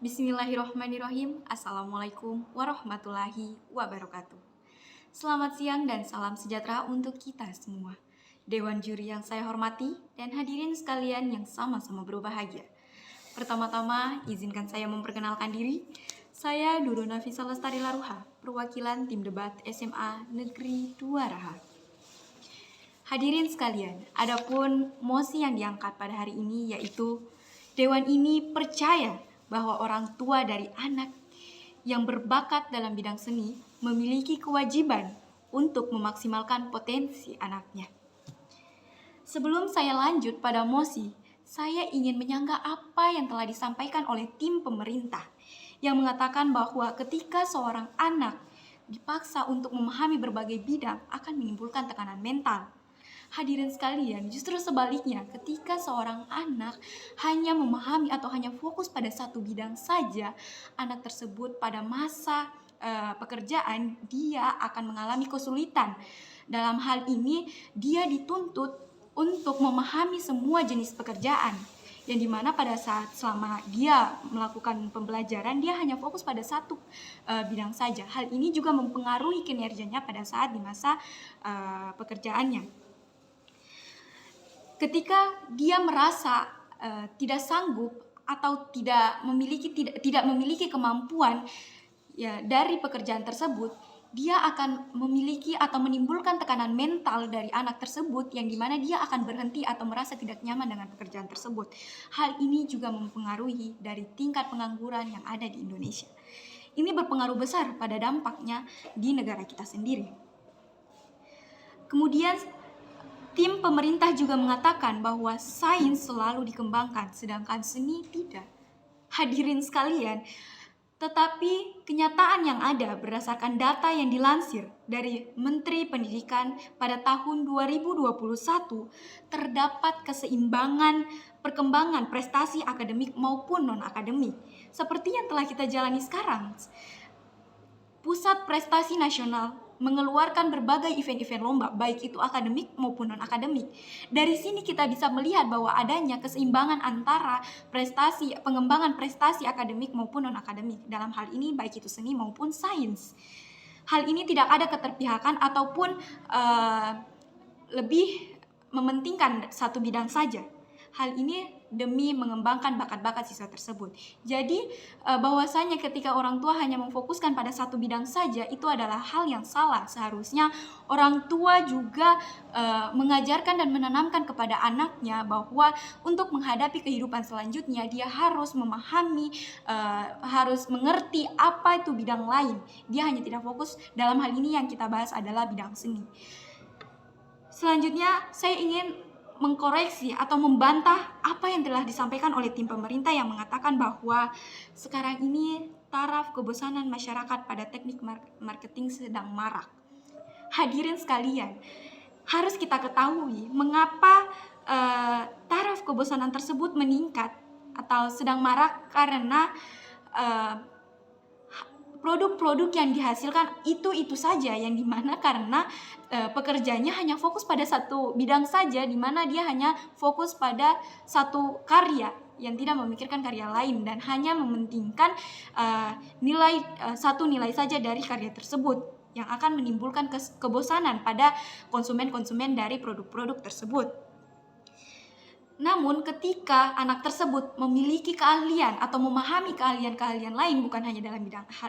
Bismillahirrohmanirrohim. Assalamualaikum warahmatullahi wabarakatuh. Selamat siang dan salam sejahtera untuk kita semua. Dewan juri yang saya hormati dan hadirin sekalian yang sama-sama berbahagia. Pertama-tama, izinkan saya memperkenalkan diri. Saya Duru Nafisa Lestari Laruha, perwakilan tim debat SMA Negeri 2 Raha. Hadirin sekalian, adapun mosi yang diangkat pada hari ini yaitu Dewan ini percaya bahwa orang tua dari anak yang berbakat dalam bidang seni memiliki kewajiban untuk memaksimalkan potensi anaknya. Sebelum saya lanjut pada mosi, saya ingin menyanggah apa yang telah disampaikan oleh tim pemerintah yang mengatakan bahwa ketika seorang anak dipaksa untuk memahami berbagai bidang akan menimbulkan tekanan mental. Hadirin sekalian, justru sebaliknya, ketika seorang anak hanya memahami atau hanya fokus pada satu bidang saja, anak tersebut pada masa pekerjaan dia akan mengalami kesulitan. Dalam hal ini, dia dituntut untuk memahami semua jenis pekerjaan, yang dimana pada saat selama dia melakukan pembelajaran, dia hanya fokus pada satu bidang saja. Hal ini juga mempengaruhi kinerjanya pada saat di masa pekerjaannya. Ketika dia merasa tidak sanggup atau tidak memiliki kemampuan ya dari pekerjaan tersebut, dia akan memiliki atau menimbulkan tekanan mental dari anak tersebut yang dimana dia akan berhenti atau merasa tidak nyaman dengan pekerjaan tersebut. Hal ini juga mempengaruhi dari tingkat pengangguran yang ada di Indonesia. Ini berpengaruh besar pada dampaknya di negara kita sendiri. Kemudian tim pemerintah juga mengatakan bahwa sains selalu dikembangkan, sedangkan seni tidak. Hadirin sekalian, tetapi kenyataan yang ada berdasarkan data yang dilansir dari Menteri Pendidikan pada tahun 2021, terdapat keseimbangan perkembangan prestasi akademik maupun non-akademik. Seperti yang telah kita jalani sekarang. Pusat Prestasi Nasional mengeluarkan berbagai event-event lomba, baik itu akademik maupun non-akademik. Dari sini kita bisa melihat bahwa adanya keseimbangan antara pengembangan prestasi akademik maupun non-akademik. Dalam hal ini baik itu seni maupun sains. Hal ini tidak ada keterpihakan ataupun lebih mementingkan satu bidang saja. Hal ini demi mengembangkan bakat-bakat siswa tersebut. Jadi bahwasanya ketika orang tua hanya memfokuskan pada satu bidang saja, itu adalah hal yang salah. Seharusnya orang tua juga mengajarkan dan menanamkan kepada anaknya bahwa untuk menghadapi kehidupan selanjutnya dia harus memahami, harus mengerti apa itu bidang lain. Dia hanya tidak fokus dalam hal ini yang kita bahas adalah bidang seni. Selanjutnya saya ingin mengkoreksi atau membantah apa yang telah disampaikan oleh tim pemerintah yang mengatakan bahwa sekarang ini taraf kebosanan masyarakat pada teknik marketing sedang marak. Hadirin sekalian, harus kita ketahui mengapa taraf kebosanan tersebut meningkat atau sedang marak, karena produk-produk yang dihasilkan itu saja, yang dimana karena pekerjanya hanya fokus pada satu bidang saja, dimana dia hanya fokus pada satu karya yang tidak memikirkan karya lain dan hanya mementingkan satu nilai saja dari karya tersebut yang akan menimbulkan kebosanan pada konsumen-konsumen dari produk-produk tersebut. Namun ketika anak tersebut memiliki keahlian atau memahami keahlian-keahlian lain, bukan hanya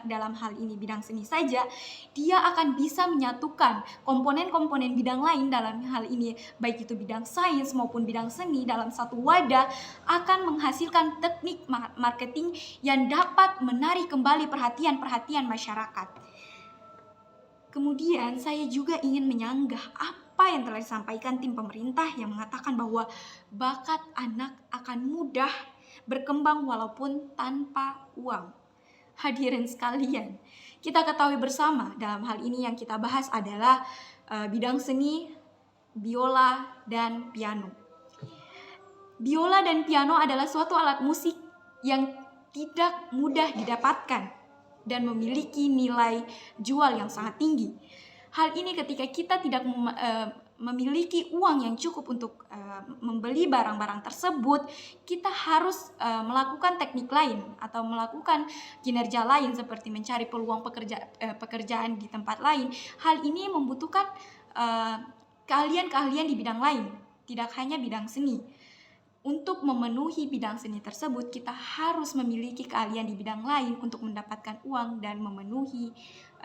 dalam hal ini bidang seni saja, dia akan bisa menyatukan komponen-komponen bidang lain dalam hal ini, baik itu bidang sains maupun bidang seni dalam satu wadah, akan menghasilkan teknik marketing yang dapat menarik kembali perhatian masyarakat. Kemudian saya juga ingin menyanggah apa yang telah disampaikan tim pemerintah yang mengatakan bahwa bakat anak akan mudah berkembang walaupun tanpa uang. Hadirin sekalian, kita ketahui bersama dalam hal ini yang kita bahas adalah bidang seni, biola, dan piano. Biola dan piano adalah suatu alat musik yang tidak mudah didapatkan dan memiliki nilai jual yang sangat tinggi. Hal ini ketika kita tidak memiliki uang yang cukup untuk membeli barang-barang tersebut, kita harus melakukan teknik lain atau melakukan kinerja lain seperti mencari peluang pekerjaan di tempat lain. Hal ini membutuhkan keahlian-keahlian di bidang lain, tidak hanya bidang seni. Untuk memenuhi bidang seni tersebut, kita harus memiliki keahlian di bidang lain untuk mendapatkan uang dan memenuhi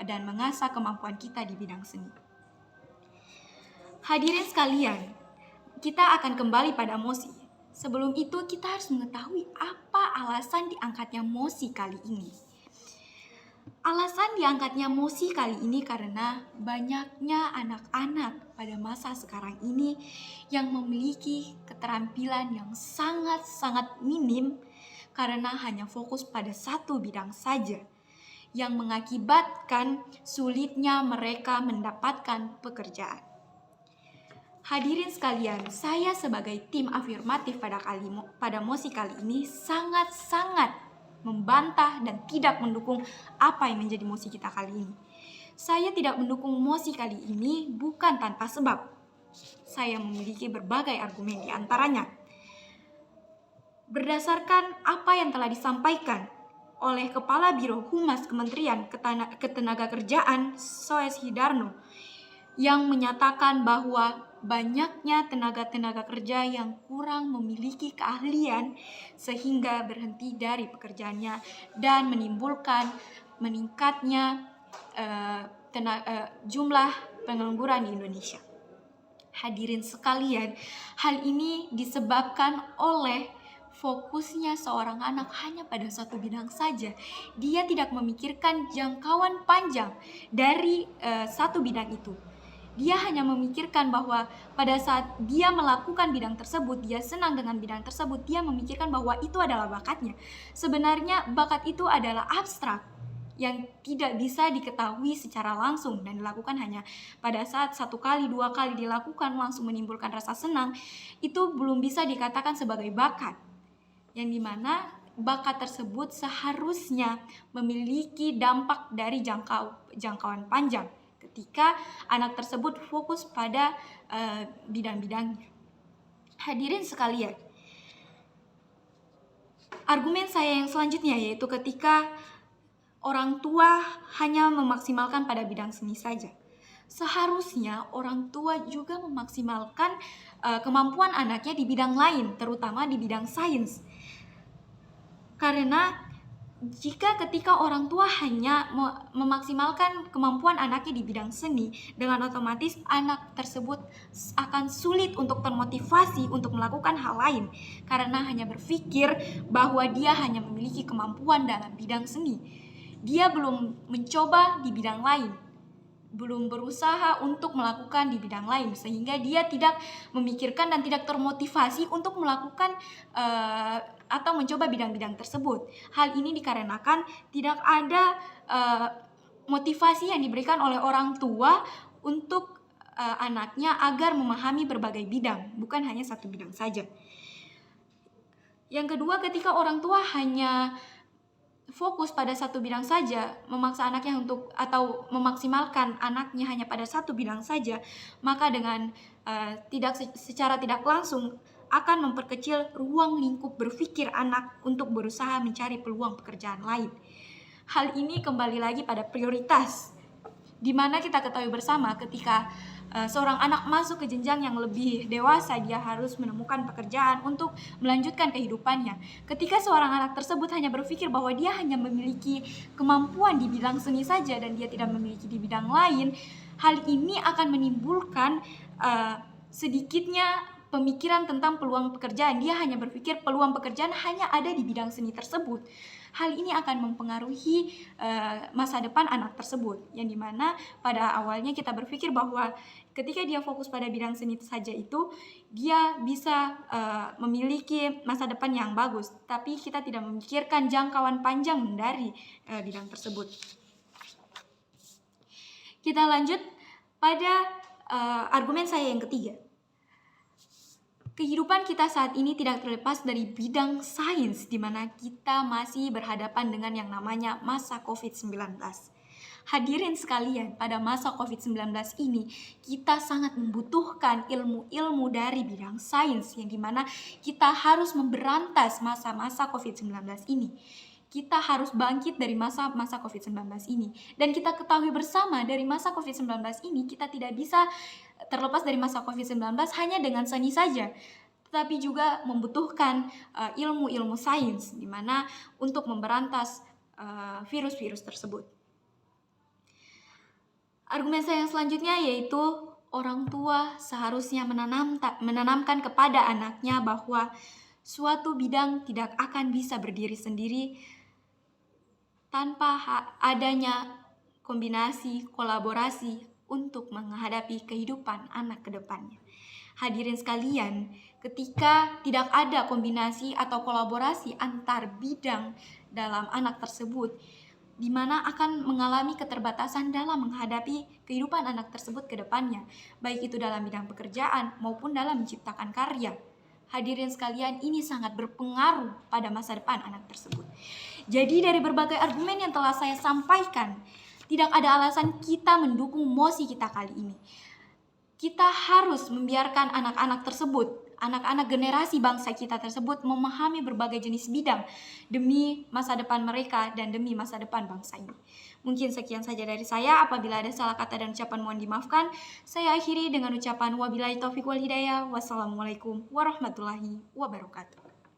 dan mengasah kemampuan kita di bidang seni. Hadirin sekalian, kita akan kembali pada Mosi. Sebelum itu, kita harus mengetahui apa alasan diangkatnya Mosi kali ini. Alasan diangkatnya Mosi kali ini karena banyaknya anak-anak pada masa sekarang ini yang memiliki keterampilan yang sangat-sangat minim karena hanya fokus pada satu bidang saja, yang mengakibatkan sulitnya mereka mendapatkan pekerjaan. Hadirin sekalian, saya sebagai tim afirmatif pada Mosi kali ini sangat-sangat membantah dan tidak mendukung apa yang menjadi Mosi kita kali ini. Saya tidak mendukung Mosi kali ini bukan tanpa sebab. Saya memiliki berbagai argumen di antaranya. Berdasarkan apa yang telah disampaikan oleh Kepala Biro Humas Kementerian Ketenagakerjaan Soes Hidarno yang menyatakan bahwa banyaknya tenaga-tenaga kerja yang kurang memiliki keahlian sehingga berhenti dari pekerjaannya dan menimbulkan meningkatnya jumlah pengangguran di Indonesia. Hadirin sekalian, hal ini disebabkan oleh fokusnya seorang anak hanya pada satu bidang saja. Dia tidak memikirkan jangkauan panjang dari satu bidang itu. Dia hanya memikirkan bahwa pada saat dia melakukan bidang tersebut, dia senang dengan bidang tersebut, dia memikirkan bahwa itu adalah bakatnya. Sebenarnya bakat itu adalah abstrak yang tidak bisa diketahui secara langsung dan dilakukan hanya pada saat 1 kali, 2 kali dilakukan langsung menimbulkan rasa senang. Itu belum bisa dikatakan sebagai bakat, yang dimana bakat tersebut seharusnya memiliki dampak dari jangkauan panjang ketika anak tersebut fokus pada bidang-bidangnya. Hadirin sekalian, argumen saya yang selanjutnya yaitu ketika orang tua hanya memaksimalkan pada bidang seni saja. Seharusnya orang tua juga memaksimalkan kemampuan anaknya di bidang lain, terutama di bidang sains. Karena jika ketika orang tua hanya memaksimalkan kemampuan anaknya di bidang seni, dengan otomatis anak tersebut akan sulit untuk termotivasi untuk melakukan hal lain karena hanya berpikir bahwa dia hanya memiliki kemampuan dalam bidang seni. Dia belum mencoba di bidang lain, belum berusaha untuk melakukan di bidang lain, sehingga dia tidak memikirkan dan tidak termotivasi untuk melakukan atau mencoba bidang-bidang tersebut. Hal ini dikarenakan tidak ada motivasi yang diberikan oleh orang tua untuk anaknya agar memahami berbagai bidang, bukan hanya satu bidang saja. Yang kedua, ketika orang tua hanya fokus pada satu bidang saja, memaksa anaknya untuk atau memaksimalkan anaknya hanya pada satu bidang saja, maka dengan secara tidak langsung akan memperkecil ruang lingkup berpikir anak untuk berusaha mencari peluang pekerjaan lain. Hal ini kembali lagi pada prioritas, di mana kita ketahui bersama ketika seorang anak masuk ke jenjang yang lebih dewasa, dia harus menemukan pekerjaan untuk melanjutkan kehidupannya. Ketika seorang anak tersebut hanya berpikir bahwa dia hanya memiliki kemampuan di bidang seni saja dan dia tidak memiliki di bidang lain, hal ini akan menimbulkan sedikitnya pemikiran tentang peluang pekerjaan. Dia hanya berpikir peluang pekerjaan hanya ada di bidang seni tersebut. Hal ini akan mempengaruhi masa depan anak tersebut, yang dimana pada awalnya kita berpikir bahwa ketika dia fokus pada bidang seni saja itu dia bisa memiliki masa depan yang bagus, tapi kita tidak memikirkan jangkauan panjang dari bidang tersebut. Kita lanjut pada argumen saya yang ketiga. Kehidupan kita saat ini tidak terlepas dari bidang sains, di mana kita masih berhadapan dengan yang namanya masa COVID-19. Hadirin sekalian, pada masa COVID-19 ini, kita sangat membutuhkan ilmu-ilmu dari bidang sains, yang dimana kita harus memberantas masa-masa COVID-19 ini. Kita harus bangkit dari masa-masa COVID-19 ini. Dan kita ketahui bersama, dari masa COVID-19 ini, kita tidak bisa terlepas dari masa COVID-19 hanya dengan seni saja, tetapi juga membutuhkan ilmu-ilmu sains, di mana untuk memberantas virus-virus tersebut. Argumen saya yang selanjutnya yaitu orang tua seharusnya menanamkan kepada anaknya bahwa suatu bidang tidak akan bisa berdiri sendiri tanpa adanya kombinasi, kolaborasi untuk menghadapi kehidupan anak ke depannya. Hadirin sekalian, ketika tidak ada kombinasi atau kolaborasi antar bidang dalam anak tersebut, di mana akan mengalami keterbatasan dalam menghadapi kehidupan anak tersebut ke depannya, baik itu dalam bidang pekerjaan maupun dalam menciptakan karya. Hadirin sekalian, ini sangat berpengaruh pada masa depan anak tersebut. Jadi dari berbagai argumen yang telah saya sampaikan, tidak ada alasan kita mendukung mosi kita kali ini. Kita harus membiarkan anak-anak tersebut, anak-anak generasi bangsa kita tersebut memahami berbagai jenis bidang demi masa depan mereka dan demi masa depan bangsa ini. Mungkin sekian saja dari saya. Apabila ada salah kata dan ucapan mohon dimaafkan. Saya akhiri dengan ucapan wabillahi taufiq wal hidayah. Wassalamualaikum warahmatullahi wabarakatuh.